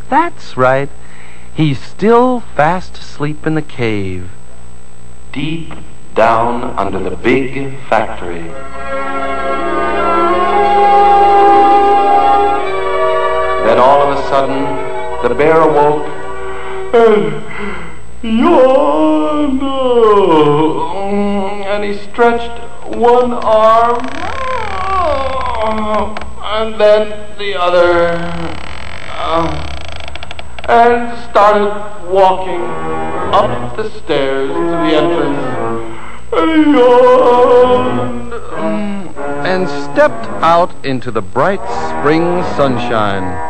That's right. He's still fast asleep in the cave, deep down under the big factory. Then all of a sudden, the bear awoke and yawned, and he stretched one arm and then the other, and started walking up the stairs to the entrance. And yawned, and stepped out into the bright spring sunshine.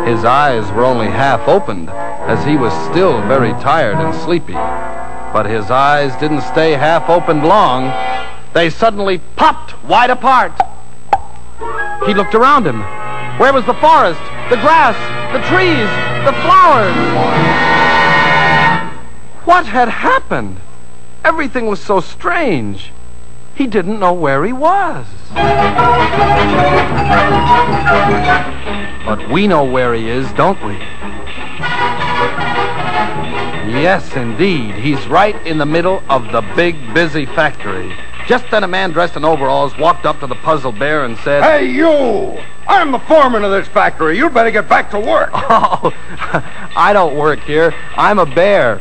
His eyes were only half opened, as he was still very tired and sleepy. But his eyes didn't stay half opened long. They suddenly popped wide apart. He looked around him. Where was the forest, the grass, the trees, the flowers? What had happened? Everything was so strange. He didn't know where he was. But we know where he is, don't we? Yes, indeed. He's right in the middle of the big, busy factory. Just then a man dressed in overalls walked up to the puzzled bear and said, "Hey, you! I'm the foreman of this factory. You'd better get back to work." "Oh, I don't work here. I'm a bear."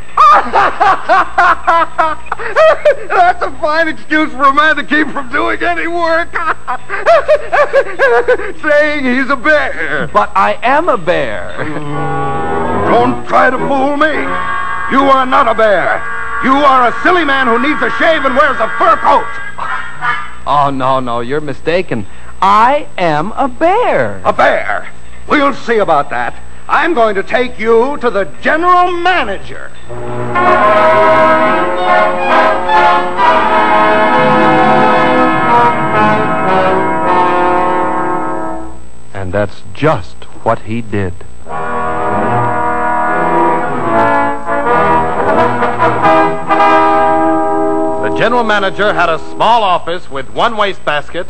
That's a fine excuse for a man to keep from doing any work. Saying he's a bear. But I am a bear. Don't try to fool me. You are not a bear. You are a silly man who needs a shave and wears a fur coat. Oh, no, you're mistaken. I am a bear. A bear? We'll see about that. I'm going to take you to the general manager. And that's just what he did. The general manager had a small office with one wastebasket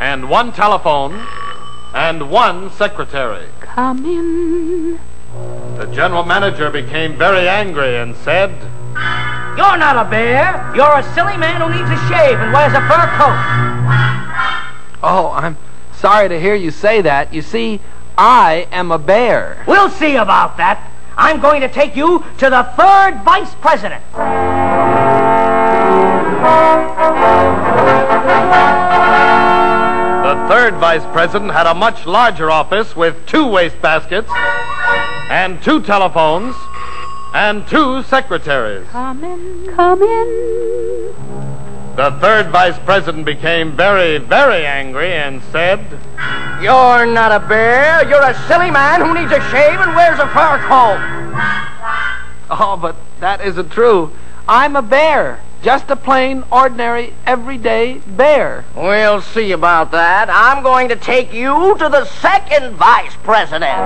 and one telephone and one secretary. Come in. The general manager became very angry and said, "You're not a bear. You're a silly man who needs a shave and wears a fur coat." "Oh, I'm sorry to hear you say that. You see, I am a bear." We'll see about that. I'm going to take you to the third vice president. The third vice president had a much larger office with two wastebaskets and two telephones and two secretaries. Come in. Come in. The third vice president became very, very angry and said, You're not a bear. You're a silly man who needs a shave and wears a fur coat. "Oh, but that isn't true. I'm a bear. Just a plain, ordinary, everyday bear." We'll see about that. I'm going to take you to the second vice president.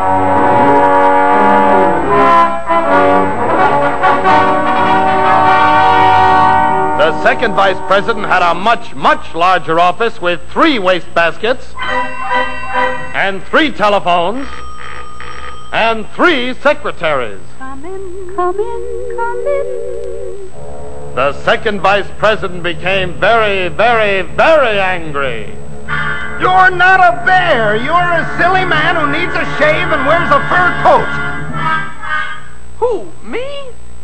The second vice president had a much, much larger office with three wastebaskets and three telephones and three secretaries. Come in. Come in. Come in. The second vice president became very, very, very angry. You're not a bear. You're a silly man who needs a shave and wears a fur coat. Who, me?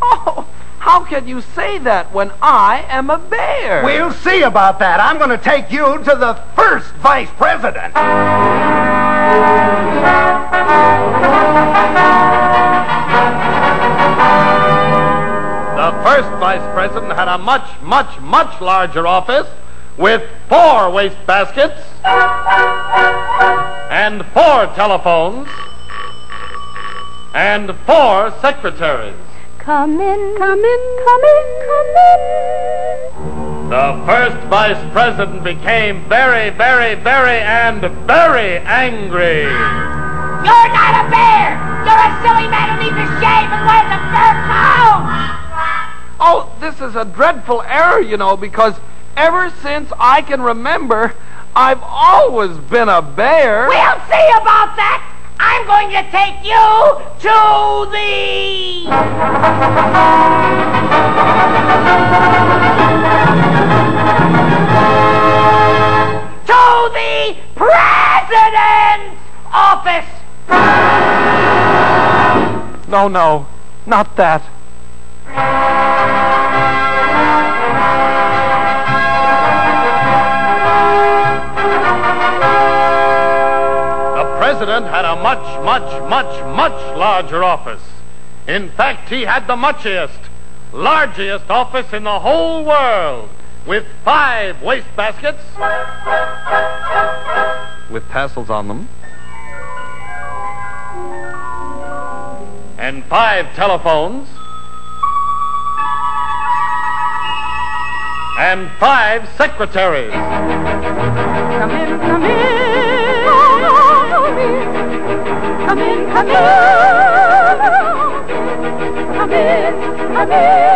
Oh, how can you say that when I am a bear? We'll see about that. I'm going to take you to the first vice president. The first vice president had a much, much, much larger office with four wastebaskets and four telephones and four secretaries. Come in. Come in. Come in. Come in. The first vice president became very, very, very, and very angry. You're not a bear. You're a silly man who needs a shave and wears a fur coat. Oh, this is a dreadful error, you know, because ever since I can remember, I've always been a bear. We'll see about that. I'm going to take you to the President's office. No, not that. The President had a much larger office. In fact, he had the largest office in the whole world, with 5 wastebaskets With tassels on them. and 5 telephones and 5 secretaries. Come in, come in. Come in, come in. Come in, come in. Come in.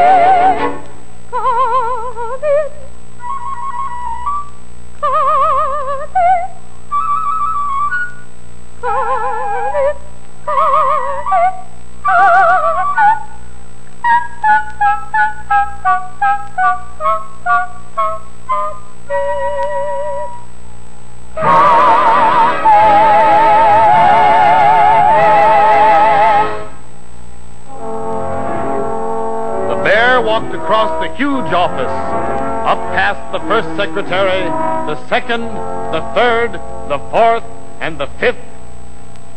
The bear walked across the huge office, up past the first secretary, the second, the third, the fourth, and the 5th,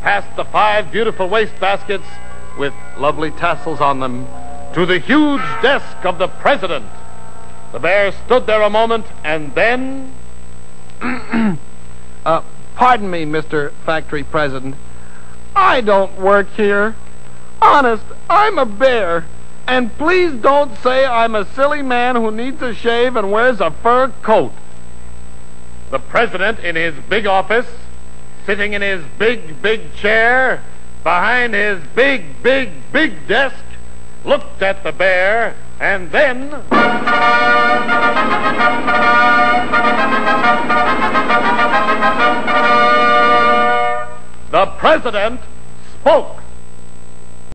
past the 5 beautiful wastebaskets with lovely tassels on them, to the huge desk of the President. The bear stood there a moment, and then... Pardon me, Mr. Factory President. I don't work here. Honest, I'm a bear. And please don't say I'm a silly man who needs a shave and wears a fur coat. The President, in his big office, sitting in his big chair, behind his big desk, looked at the bear, and then... The President spoke.